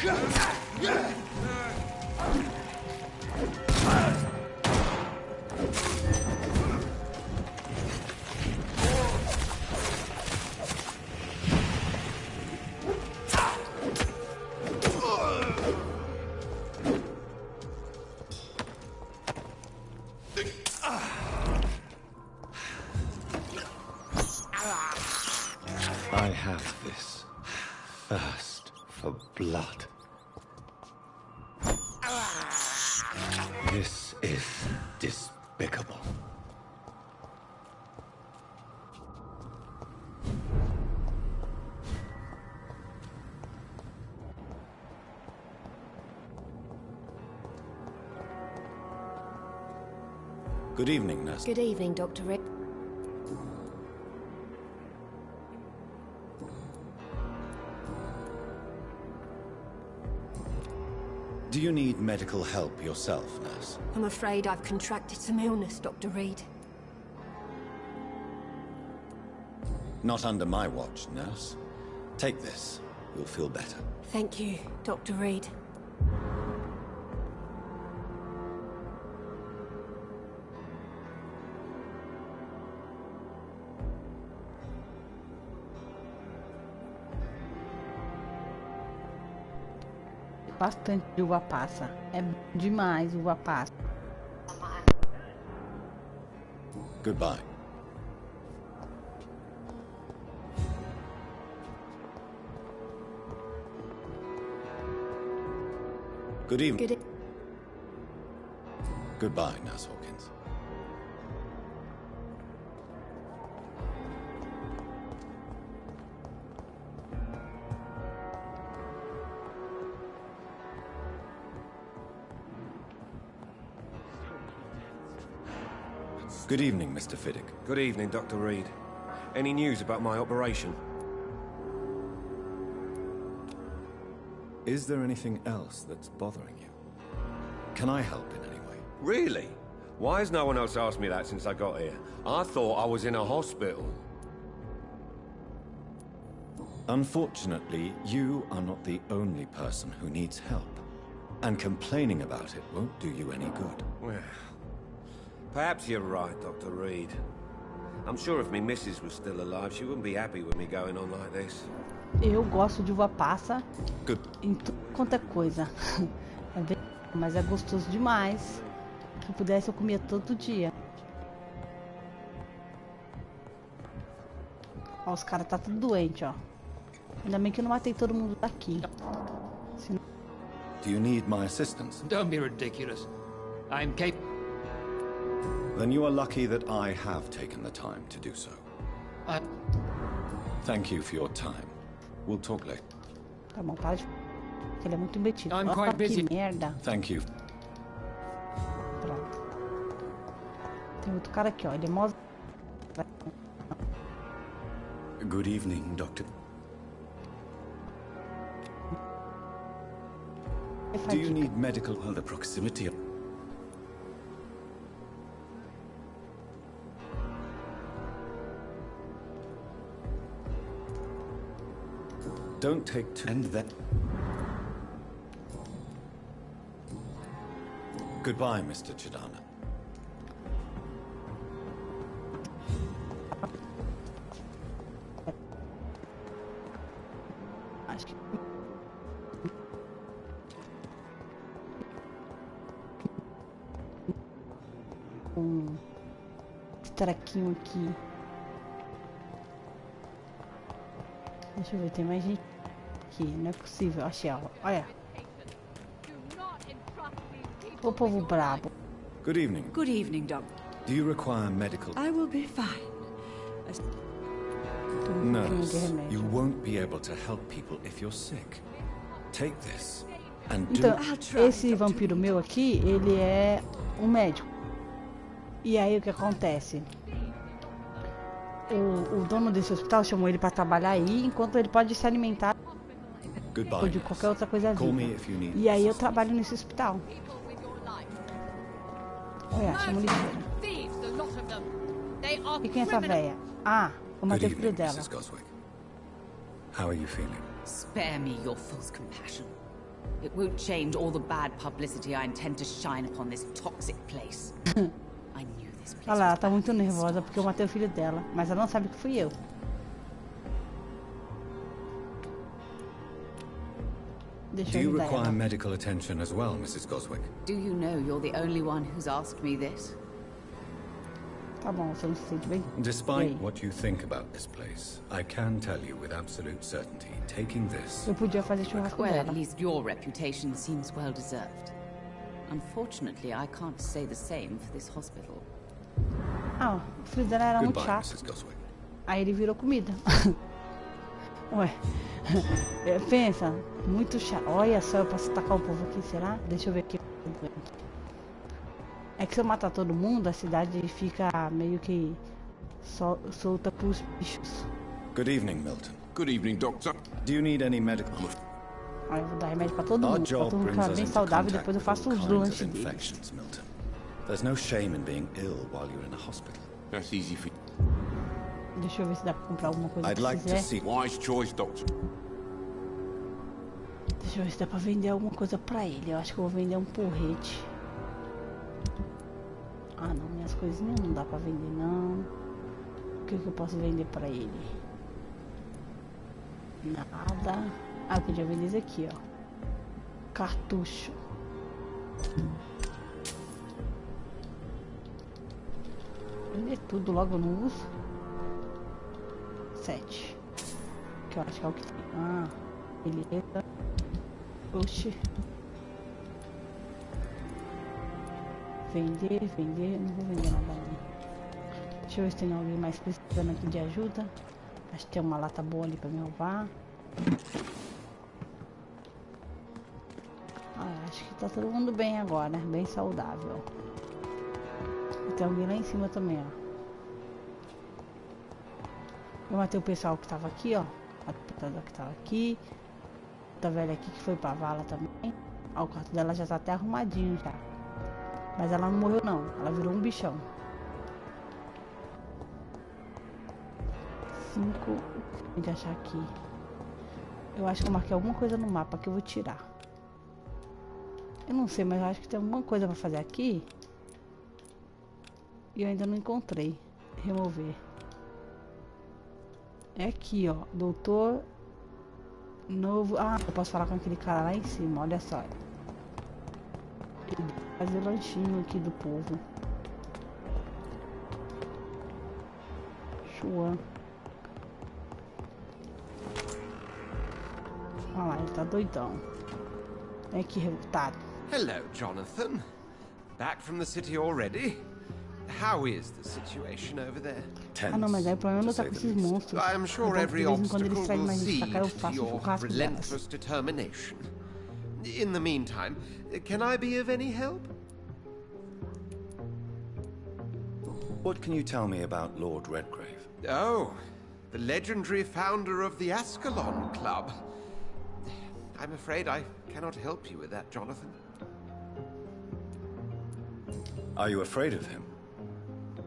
I have this thirst for blood. This is despicable. Good evening, nurse. Good evening, Dr. Reed. Do you need medical help yourself, nurse? I'm afraid I've contracted some illness, Dr. Reed. Not under my watch, nurse. Take this. You'll feel better. Thank you, Dr. Reed. Bastante de uva passa. É demais uva passa. Goodbye. Good evening. Goodbye, Nurse Hawkins. Good evening, Mr. Fiddick. Good evening, Dr. Reed. Any news about my operation? Is there anything else that's bothering you? Can I help in any way? Really? Why has no one else asked me that since I got here? I thought I was in a hospital. Unfortunately, you are not the only person who needs help. And complaining about it won't do you any good. Well, perhaps you're right, Dr. Reed. I'm sure if me missus was still alive, she wouldn't be happy with me going on like this. Eu gosto de uva passa Good. em tudo quanto é coisa. É bem, mas é gostoso demais. Se eu pudesse, eu comia todo dia. Ó, os caras tá tudo doente, ó. Ainda bem que eu não matei todo mundo daqui. Senão... Do you need my assistance? Don't be ridiculous. I'm capable. Then you are lucky that I have taken the time to do so. Thank you for your time. We'll talk later. Tá bom, para de... Ele é muito metido. I'm Olha quite busy. que merda. Thank you. Pronto. Tem outro cara aqui, ó. Ele é mó... Good evening, Doctor. Do you need medical... Well, the proximity of... Don't take too... And that... Goodbye, Mr. Chidana. Acho que... Esse traquinho aqui. Deixa eu ver, tem mais gente aqui. Não é possível. Achei ela. Olha. O povo brabo. Good evening. Good evening, Doctor. Do you require medical... I will be fine. Nurse, you won't be able to help people if you're sick. Take this and do... Então, esse vampiro meu aqui, ele é um médico. E aí o que acontece? O dono desse hospital chamou ele pra trabalhar aí, enquanto ele pode se alimentar Goodbye, ou de qualquer outra coisa Call me viva. if you need E aí eu trabalho nesse hospital. Olha, chama lixeira. E quem é essa véia? Ah, eu Good matei o evening, filho dela. Mrs. Goswick. How are you feeling? Spare me your false compassion. It won't change all the bad publicity I intend to shine upon this toxic place. I knew this place. Olha lá, ela tá muito nervosa porque eu matei o filho dela, mas ela não sabe que fui eu. Deixa Do eu you ajudar require ela. medical attention as well, Mrs. Goswick? Do you know you're the only one who's asked me this? Tá bom, você não se sente bem? Despite what you think about this place, I can tell you with absolute certainty, taking this... Eu podia fazer churrasco Well, at dela. least your reputation seems well deserved. Unfortunately, I can't say the same for this hospital. Ah, o filho dela era muito Goodbye, chato. Mrs. Goswick. Aí ele virou comida. Ué, pensa, muito chato. Olha só, eu posso tacar o povo aqui, será? Deixa eu ver aqui. É que se eu matar todo mundo, a cidade fica meio que solta pros bichos. Good evening, Milton. Good evening, Doctor. Do you need any medical... Aí eu vou dar remédio pra todo Our mundo, pra job todo mundo brings ficar us bem into saudável e contact depois eu with all faço os kinds of lanches deles. infections, Milton. There's no shame in being ill while you're in a hospital. That's easy for Deixa eu ver se dá pra comprar alguma coisa I'd que like to quiser. see... Wise choice, Doctor. Deixa eu ver se dá pra vender alguma coisa pra ele. Eu acho que eu vou vender um porrete. Ah não, minhas coisinhas não dá pra vender não. O que eu posso vender pra ele? Nada. Ah, eu podia vender isso aqui, ó. Cartucho. Vender tudo logo, eu não uso. 7. Que eu acho que é o que tem. Ah, beleza. Oxi. Vender, não vou vender nada ali. Deixa eu ver se tem alguém mais precisando aqui de ajuda. Acho que tem uma lata boa ali pra me roubar. Ah, acho que tá todo mundo bem agora, né? Bem saudável. E tem alguém lá em cima também, ó. Eu matei o pessoal que tava aqui, ó. A pessoa que tava aqui. Da velha aqui que foi pra vala também. Ó, o quarto dela já tá até arrumadinho já. Mas ela não morreu não, ela virou um bichão. 5. Tem que achar aqui. Eu acho que eu marquei alguma coisa no mapa que eu vou tirar. Eu não sei, mas eu acho que tem alguma coisa pra fazer aqui. E eu ainda não encontrei. Remover. É aqui, ó. Doutor Novo. Ah, eu posso falar com aquele cara lá em cima, olha só. Fazer lanchinho aqui do povo. Chuan. Olha lá, ele tá doidão. Vem aqui, revoltado. Hello, Jonathan. Back from the city already? How is the situation over there? Ah não, mas aí o problema não to tá say com the esses least. monstros. I am sure Então, every de vez em quando eles obstacle trazem will mais gente pra cá, eu cede to faço o your churrasco delas. relentless determination. In the meantime, can I be of any help? What can you tell me about Lord Redgrave? Oh, the legendary founder of the Ascalon Club. I'm afraid I cannot help you with that, Jonathan. Are you afraid of him?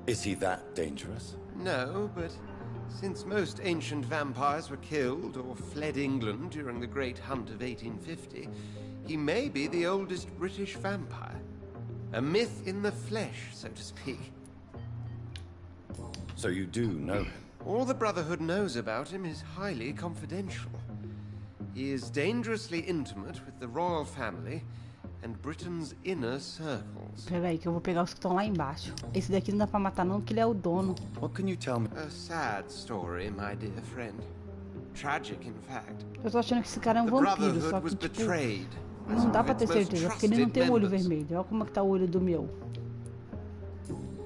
Is he that dangerous? No, but since most ancient vampires were killed or fled England during the Great Hunt of 1850, he may be the oldest British vampire. A myth in the flesh, so to speak. So you do know him? All the Brotherhood knows about him is highly confidential. He is dangerously intimate with the royal family and Britain's inner circles. Pera aí que eu vou pegar os que estão lá embaixo. Esse daqui não dá pra matar não, porque ele é o dono. What can you tell me? A sad story, my dear friend. Tragic, in fact. Eu tô achando que esse cara é um The vampiro, Brotherhood só was que tipo, betrayed. não dá pra ter Its most certeza, porque ele não trusted tem o olho members. vermelho. Olha como é que tá o olho do meu.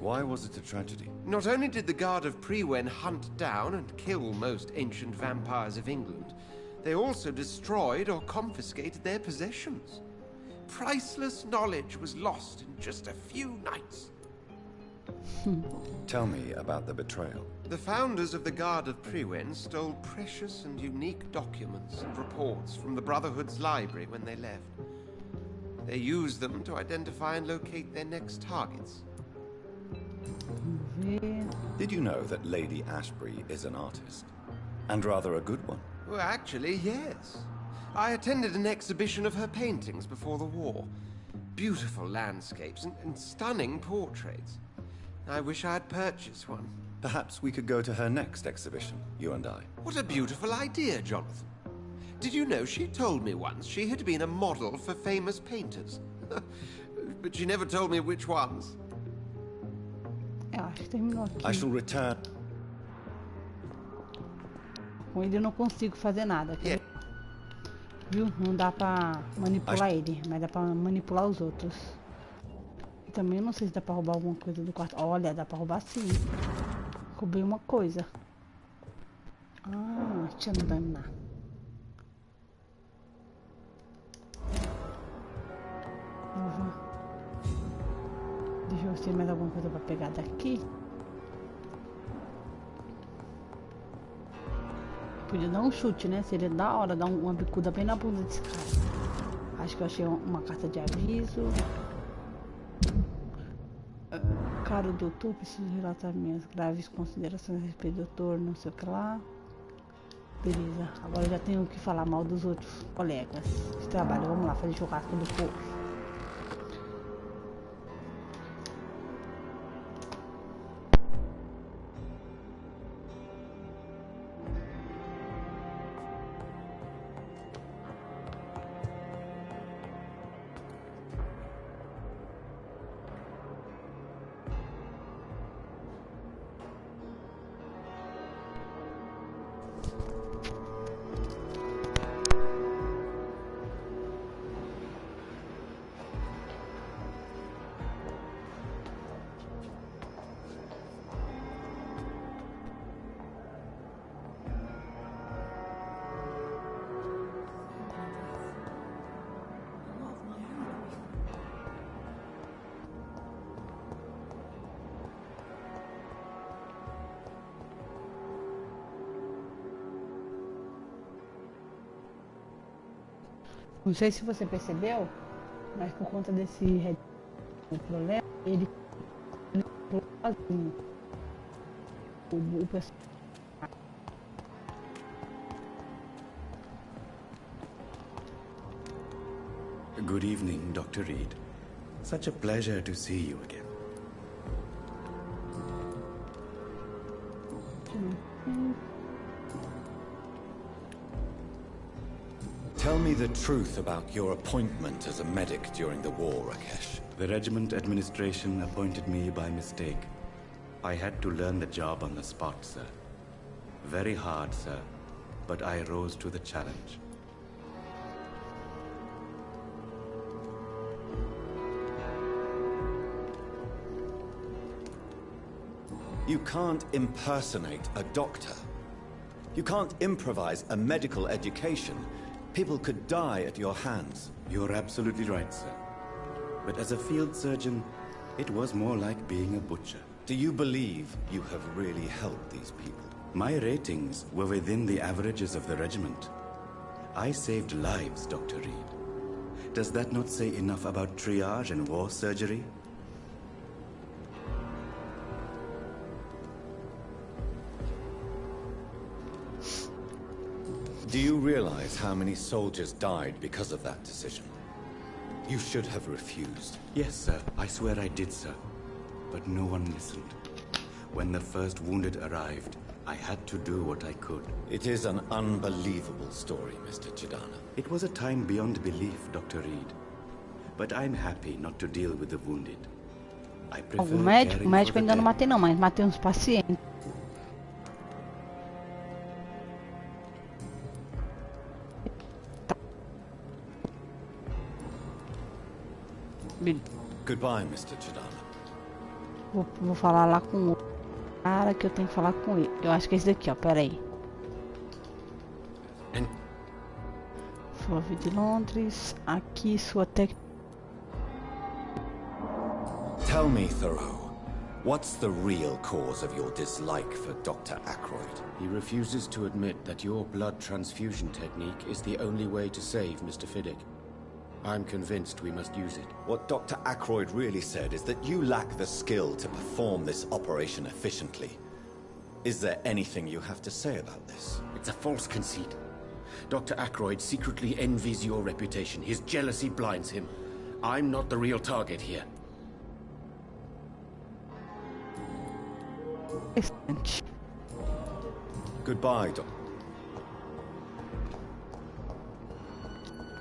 Why was it a tragedy? Not only did the Guard of Prewen hunt down and kill most ancient vampires of England, they also destroyed or confiscated their possessions. Priceless knowledge was lost in just a few nights. Tell me about the betrayal. The founders of the Guard of Prewen stole precious and unique documents and reports from the Brotherhood's library when they left. They used them to identify and locate their next targets. Did you know that Lady Ashbury is an artist? And rather a good one. Well, actually, yes. I attended an exhibition of her paintings before the war. Beautiful landscapes and stunning portraits. I wish I had purchased one. Perhaps we could go to her next exhibition, you and I. What a beautiful idea, Jonathan. Did you know she told me once she had been a model for famous painters? But she never told me which ones. Eu acho que terminou aqui. I shall return. Com ele eu não consigo fazer nada. Yeah. Viu? Não dá pra manipular ele, mas dá pra manipular os outros. E também não sei se dá pra roubar alguma coisa do quarto. Olha, dá pra roubar sim. Roubei uma coisa. Ah, deixa eu andar. Deixa eu ver se tem mais alguma coisa pra pegar daqui. Podia dar um chute, né? Seria da hora dar uma bicuda bem na bunda desse cara. Acho que eu achei uma carta de aviso. Caro doutor, preciso relatar minhas graves considerações a respeito do doutor, não sei o que lá. Beleza, agora eu já tenho que falar mal dos outros colegas de trabalho. Vamos lá, fazer churrasco do povo. Não sei se você percebeu, mas por conta desse problema, ele sozinho. O pessoal. Good evening, Dr. Reed. Such a pleasure to see you again. Tell me the truth about your appointment as a medic during the war, Rakesh. The regiment administration appointed me by mistake. I had to learn the job on the spot, sir. Very hard, sir, but I rose to the challenge. You can't impersonate a doctor. You can't improvise a medical education. People could die at your hands. You're absolutely right, sir. But as a field surgeon, it was more like being a butcher. Do you believe you have really helped these people? My ratings were within the averages of the regiment. I saved lives, Dr. Reed. Does that not say enough about triage and war surgery? Do you realize how many soldiers died because of that decision? You should have refused. Yes, sir. I swear I did, sir. But no one listened. When the first wounded arrived, I had to do what I could. It is an unbelievable story, Mr. Chidana. It was a time beyond belief, Dr. Reed. But I'm happy not to deal with the wounded. I prefer O médico ainda não matei não, mas matei uns pacientes. Goodbye, Mr. Chidana. Vou falar lá com o cara que eu tenho que falar com ele. Eu acho que é esse daqui, ó. Pera aí. Flove de Londres. Aqui, sua técnica. Tell me, Thoreau, what's the real cause of your dislike for Dr. Ackroyd? He refuses to admit that your blood transfusion technique is the only way to save Mr. Fiddick. I'm convinced we must use it. What Dr. Ackroyd really said is that you lack the skill to perform this operation efficiently. Is there anything you have to say about this? It's a false conceit. Dr. Ackroyd secretly envies your reputation. His jealousy blinds him. I'm not the real target here. Goodbye, Doc.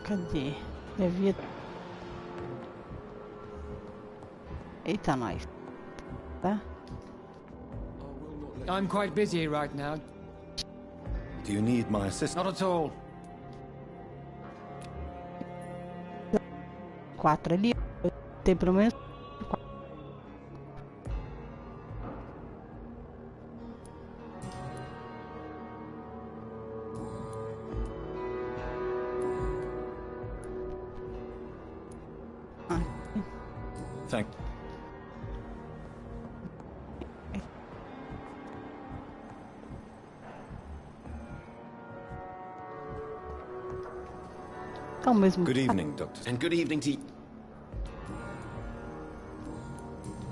Cadê? Devia... Eita, nós. Tá? I'm quite busy right now. Do you need my assistance? Not at all. 4 ali. Tem pelo menos... Thank Então mesmo. Good evening, Doctor. And good evening to you.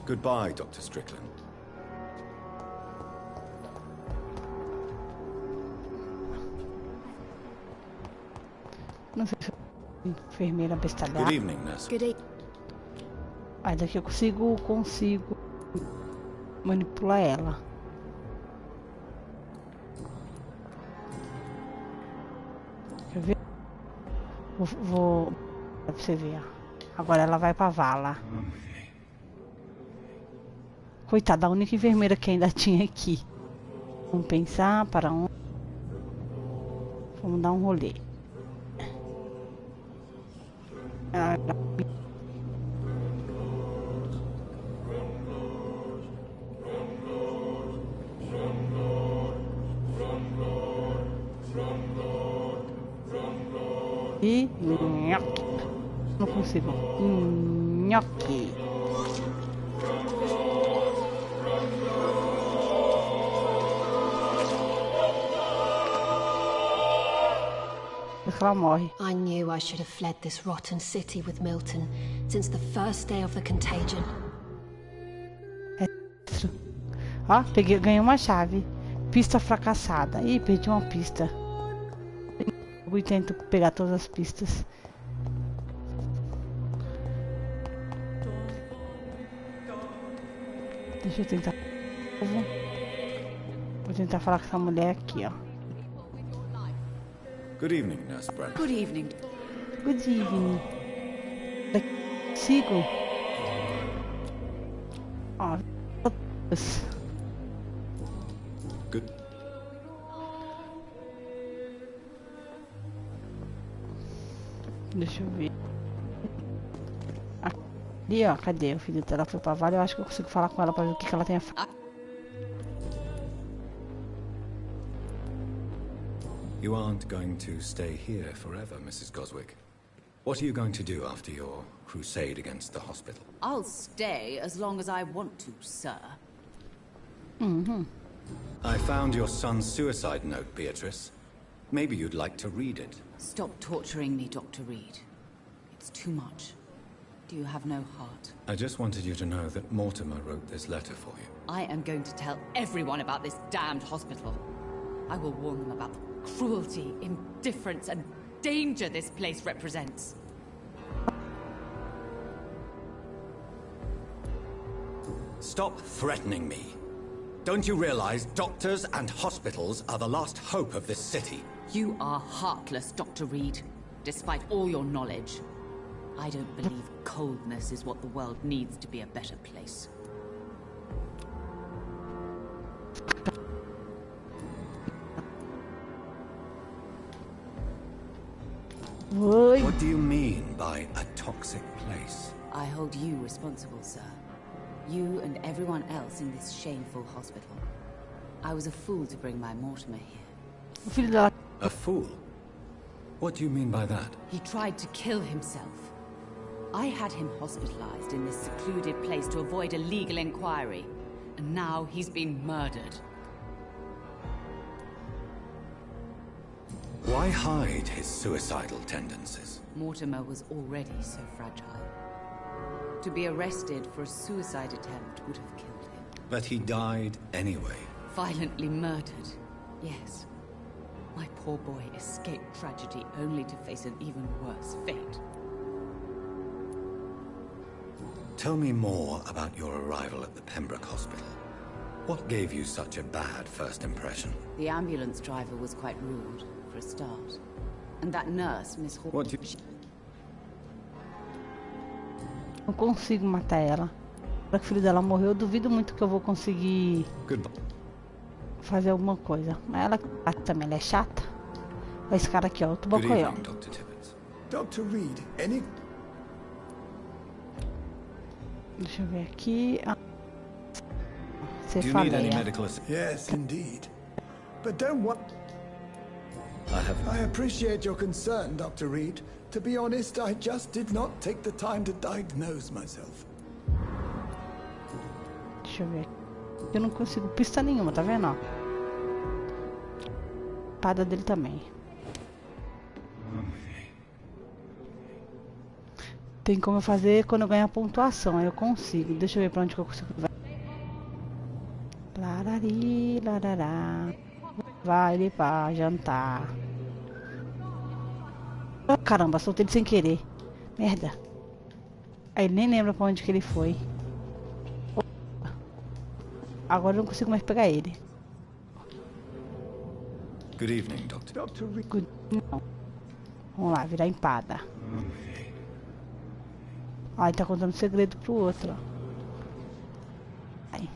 Goodbye, Dr. Strickland. Não sei se enfermeira bestalhada. Good evening, nurse. Good evening. Aí daqui eu consigo manipular ela. Quer ver? Vou pra você ver. Agora ela vai pra vala. Coitada, a única enfermeira que ainda tinha aqui. Vamos pensar para onde. Vamos dar um rolê. E nhoque. Não consigo. Nhoque. Ela morre. I knew I should have fled this rotten city with Milton since the first day of the contagion. Ó, ganhei uma chave. Pista fracassada. Ih, perdi uma pista. Eu tento pegar todas as pistas. Deixa eu tentar. Vou tentar falar com essa mulher aqui, ó. Good evening, Nurse Brent. Good evening. Good evening. Sigo. Ó. Good. Deixa eu ver. Ali, ó. Cadê? O filho dela foi pra vala. Eu acho que eu consigo falar com ela pra ver o que ela tem a falar. You aren't going to stay here forever, Mrs. Goswick. What are you going to do after your crusade against the hospital? I'll stay as long as I want to, sir. I found your son's suicide note, Beatrice. Maybe you'd like to read it. Stop torturing me, Dr. Reed. It's too much. Do you have no heart? I just wanted you to know that Mortimer wrote this letter for you. I am going to tell everyone about this damned hospital. I will warn them about the cruelty, indifference, and danger this place represents. Stop threatening me. Don't you realize doctors and hospitals are the last hope of this city? You are heartless, Dr. Reed. Despite all your knowledge, I don't believe coldness is what the world needs to be a better place. What do you mean by a toxic place? I hold you responsible, sir. You and everyone else in this shameful hospital. I was a fool to bring my Mortimer here. A fool? What do you mean by that? He tried to kill himself. I had him hospitalized in this secluded place to avoid a legal inquiry. And now he's been murdered. Why hide his suicidal tendencies? Mortimer was already so fragile. To be arrested for a suicide attempt would have killed him. But he died anyway. Violently murdered, yes. My poor boy escaped tragedy only to face an even worse fate. Tell me more about your arrival at the Pembroke Hospital. What gave you such a bad first impression? The ambulance driver was quite rude, for a start. And that nurse, Miss Hall... What do you... Não consigo matar ela. Agora que o filho dela morreu, eu duvido muito que eu vou conseguir fazer alguma coisa. Mas ela também, ela é chata. Olha esse cara aqui, ó, o tubacoió. Dr. Reed, any... Deixa eu ver aqui. Yes, indeed. But don't what... I appreciate your concern, Dr. Reed. To be honest, I just did not take the time to diagnose myself. Deixa eu ver. Eu não consigo pista nenhuma, tá vendo? Ó? Espada dele também. Tem como eu fazer quando eu ganhar pontuação, aí eu consigo. Deixa eu ver pra onde que eu consigo. Larari, larará. Vai ele pra jantar. Oh, caramba, soltei ele sem querer. Merda. Aí ele nem lembra pra onde que ele foi. Agora eu não consigo mais pegar ele. Good evening, Doctor. Good... Não. Vamos lá, virar empada. Ó, ele tá contando um segredo pro outro, ó. Aí.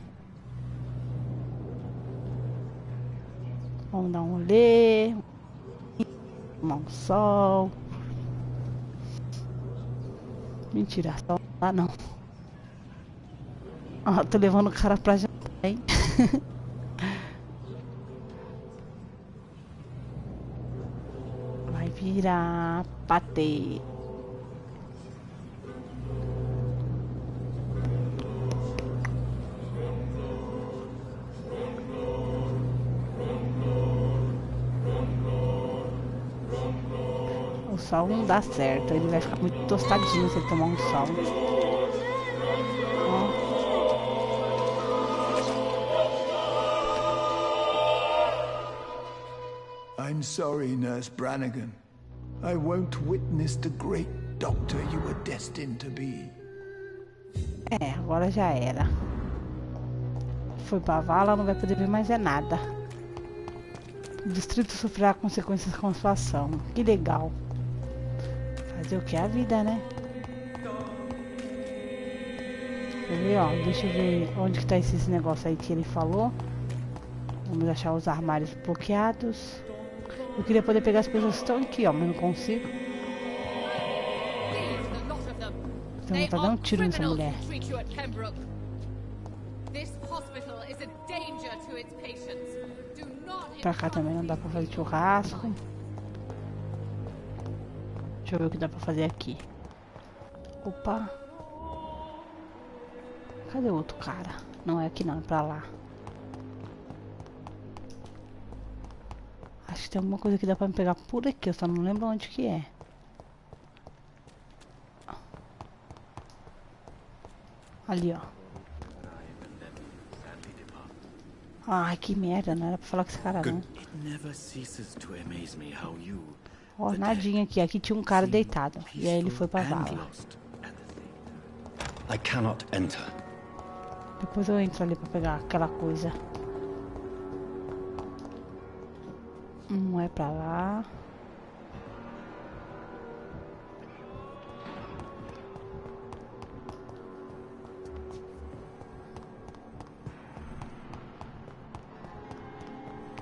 Vamos dar um rolê. Tomar um sol. Mentira, sol lá não. Ó, tô levando o cara pra jantar, hein? Vai virar patê. O sol não dá certo, ele vai ficar muito tostadinho se ele tomar um sol. I'm sorry, Nurse Brannigan. I won't witness the great doctor you were destined to be. É, agora já era. Foi pra vala, não vai poder ver mais é nada. O distrito sofrerá consequências com sua ação. Que legal. Fazer o que é a vida, né? Quer ver, ó? Deixa eu ver onde que tá esse negócio aí que ele falou. Vamos achar os armários bloqueados. Eu queria poder pegar as coisas que estão aqui, ó, mas não consigo. Então tá dando um tiro nessa mulher. Pra cá também não dá pra fazer churrasco. Deixa eu ver o que dá pra fazer aqui. Opa. Cadê o outro cara? Não é aqui não, é pra lá. Acho que tem alguma coisa que dá pra me pegar por aqui, eu só não lembro onde que é. Ali, ó. Ai, que merda, não era pra falar com esse cara não. Ó, nadinha aqui. Aqui tinha um cara deitado. E aí ele foi pra vala. I cannot enter. Depois eu entro ali pra pegar aquela coisa. Não é pra lá.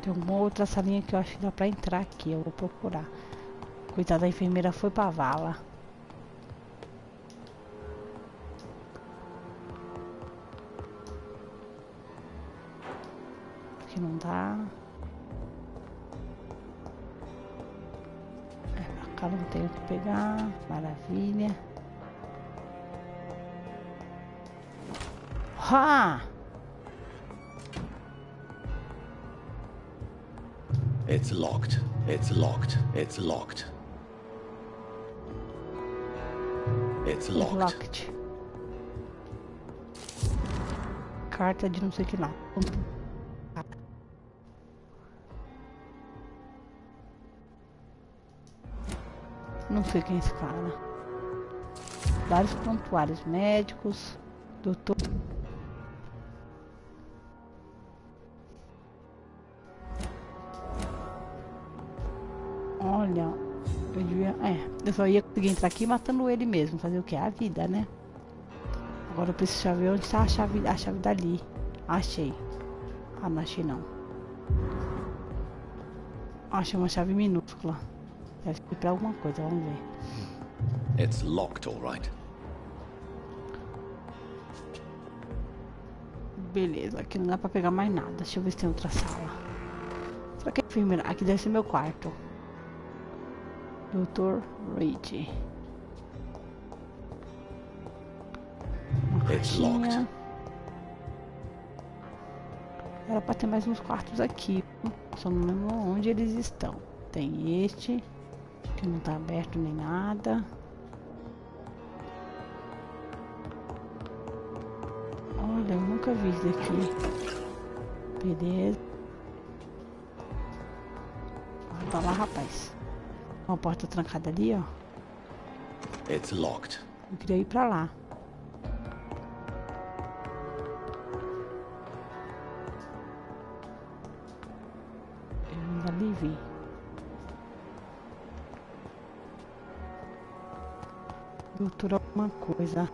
Tem uma outra salinha que eu acho que dá pra entrar aqui. Eu vou procurar. Coitada da enfermeira, foi pra vala. Aqui não dá. É, pra cá não tenho o que pegar. Maravilha. Ha! It's locked. It's locked. It's locked. It's locked. Carta de não sei o que lá. Não sei quem é esse cara. Vários prontuários médicos. Doutor. Olha, eu devia... eu só ia conseguir entrar aqui matando ele mesmo. Fazer o que? A vida, né? Agora eu preciso saber onde está a chave dali. Achei. Ah, não achei não. Achei uma chave minúscula. Deve ser pra alguma coisa, vamos ver. It's locked, all right. Beleza, aqui não dá pra pegar mais nada. Deixa eu ver se tem outra sala. Será que é enfermeira? Aqui deve ser meu quarto. Dr. Reed. Uma caixinha. Era pra ter mais uns quartos aqui. Só não lembro onde eles estão. Tem este, que não tá aberto nem nada. Olha, eu nunca vi isso daqui. Beleza. Tá lá, rapaz. Uma porta trancada ali, ó. It's locked. Eu queria ir pra lá. Eu ali vi. Doutor, alguma coisa.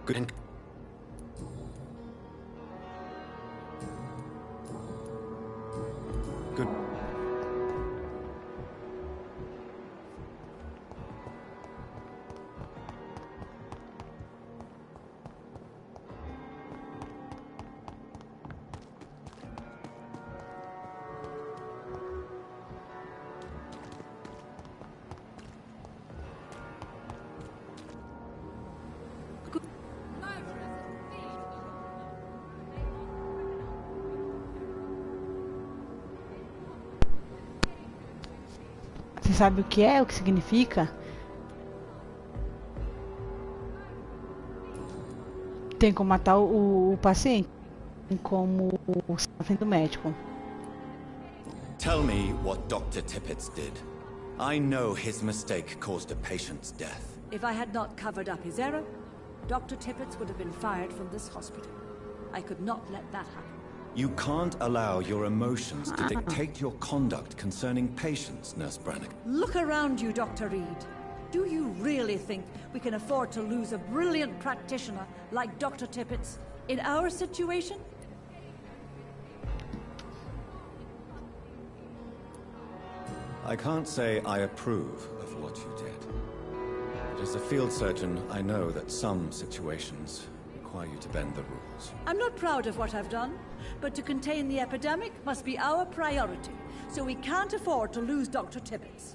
Good. Good. Você sabe o que é? O que significa? Tem como matar o paciente? Tem como ser do médico. Tell me what Dr. Tippett did. I know his mistake caused a patient's death. If I had not covered up his error, Dr. Tippett would have been fired from this hospital. I could not let that happen. You can't allow your emotions to dictate your conduct concerning patients, Nurse Brannigan. Look around you, Dr. Reed. Do you really think we can afford to lose a brilliant practitioner like Dr. Tippett's in our situation? I can't say I approve of what you did. But as a field surgeon, I know that some situations require you to bend the rules. I'm not proud of what I've done, but to contain the epidemic must be our priority, so we can't afford to lose Dr. Tippett.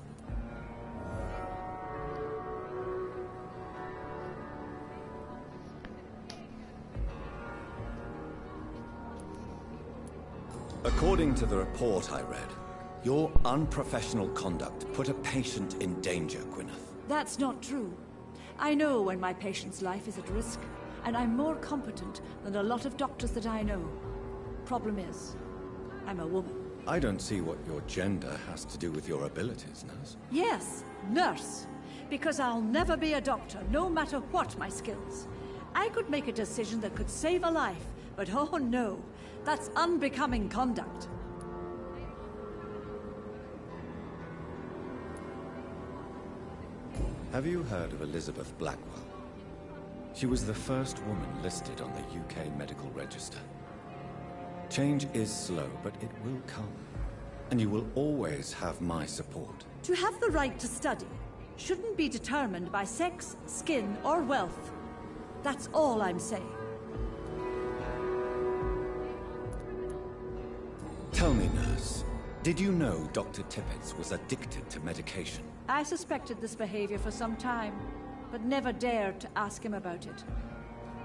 According to the report I read, your unprofessional conduct put a patient in danger, Gwyneth. That's not true. I know when my patient's life is at risk, and I'm more competent than a lot of doctors that I know. Problem is, I'm a woman. I don't see what your gender has to do with your abilities, nurse. Yes, nurse. Because I'll never be a doctor, no matter what my skills. I could make a decision that could save a life, but oh no, that's unbecoming conduct. Have you heard of Elizabeth Blackwell? She was the first woman listed on the UK Medical Register. Change is slow, but it will come. And you will always have my support. To have the right to study shouldn't be determined by sex, skin, or wealth. That's all I'm saying. Tell me, nurse, did you know Dr. Tippett was addicted to medication? I suspected this behavior for some time, but never dared to ask him about it.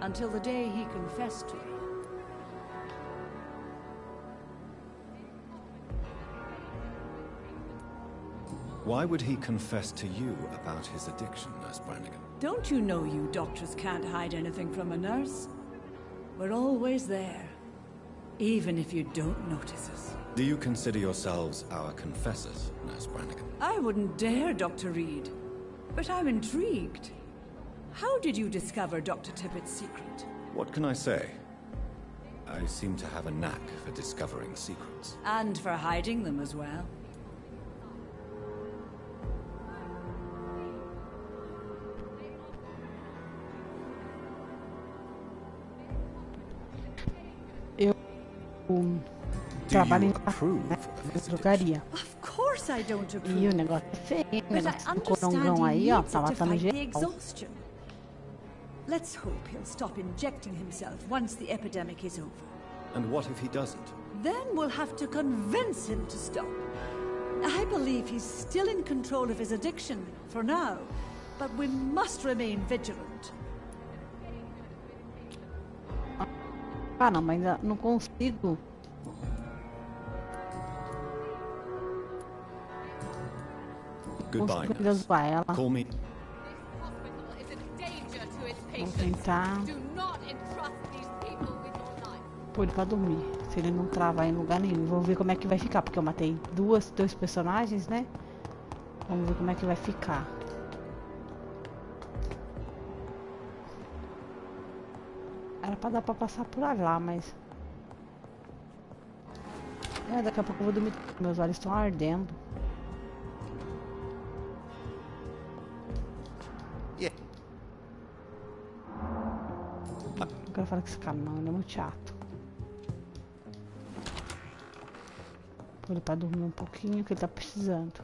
Until the day he confessed to me. Why would he confess to you about his addiction, Nurse Brannigan? Don't you know you doctors can't hide anything from a nurse? We're always there, even if you don't notice us. Do you consider yourselves our confessors, Nurse Brannigan? I wouldn't dare, Dr. Reed. But I'm intrigued. How did you discover Dr. Tippett's secret? What can I say? I seem to have a knack for discovering secrets. And for hiding them as well. Trabalho em drogaria. Of course I don't E approve. o negócio é feio, o But I negócio do understand corongão he aí, ó, needs tá it to matando fight the geral. exhaustion. Let's hope he'll stop injecting himself once the epidemic is over. And what if he doesn't? Then we'll have to convince him to stop. I believe he's still in control of his addiction, for now. But we must remain vigilant. Caramba, ainda não consigo. Goodbye, Consigo nurse. zoar ela. Call me. Vou tentar pôr ele pra dormir. Se ele não travar em lugar nenhum. Vou ver como é que vai ficar, porque eu matei dois personagens, né? Vamos ver como é que vai ficar. Era pra dar pra passar por lá, mas... daqui a pouco eu vou dormir. Meus olhos estão ardendo. Não quero falar com esse cara não, ele é muito chato. Pôr ele pra dormir um pouquinho, que ele tá precisando.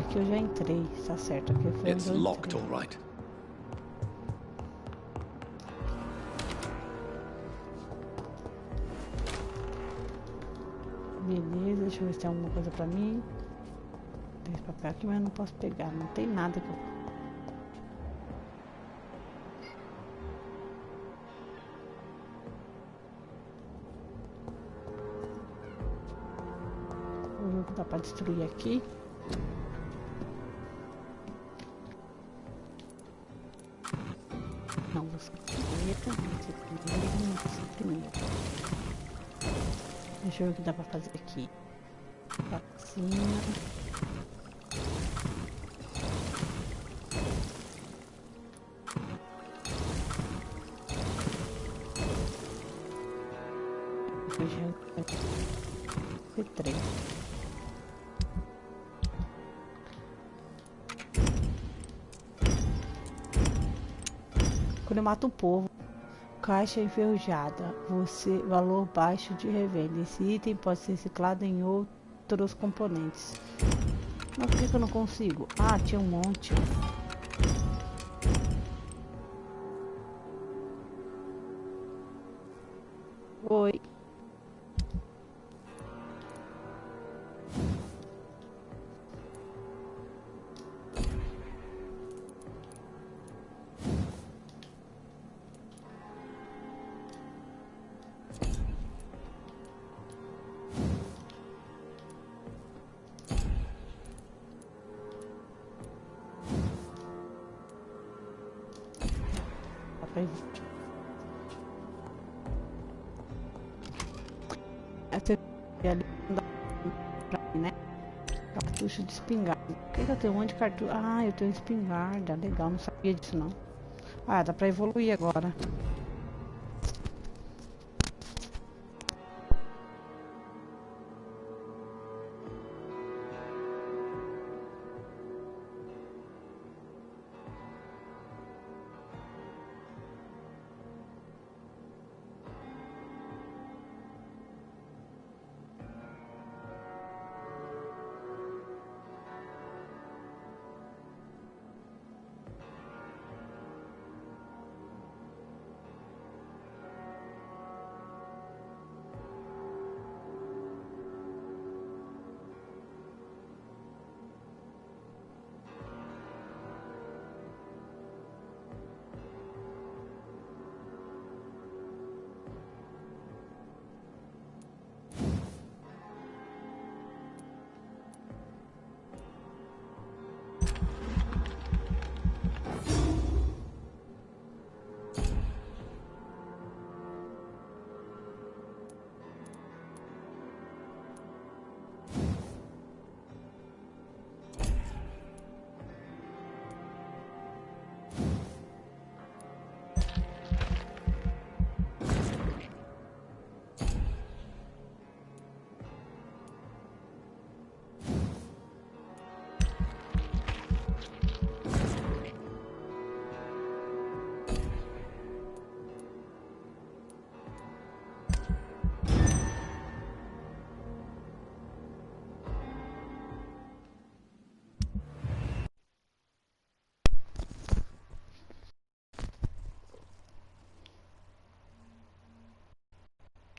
Aqui eu já entrei, tá certo. Aqui foi It's locked, all right. Beleza, deixa eu ver se tem alguma coisa pra mim. Tem esse papel aqui, mas eu não posso pegar. Não tem nada que eu... Vou ver o que dá pra destruir aqui. Não, você primeiro. Deixa eu ver o que dá pra fazer aqui. Vacina. P3. Quando eu mato um povo, caixa enferrujada, valor baixo de revenda. Esse item pode ser reciclado em outros componentes. Mas por que eu não consigo? Ah, tinha um monte. Oi. Essa ali não dá pra mim, né? Cartucho de espingarda. Por que eu tenho um monte de cartucho? Ah, eu tenho espingarda. Legal, não sabia disso não. Ah, dá pra evoluir agora.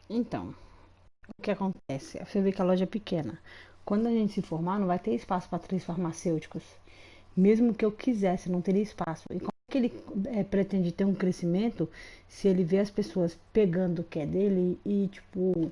Então, o que acontece? Você vê que a loja é pequena. Quando a gente se formar, não vai ter espaço para 3 farmacêuticos. Mesmo que eu quisesse, não teria espaço. E como que ele pretende ter um crescimento se ele vê as pessoas pegando o que é dele e, tipo,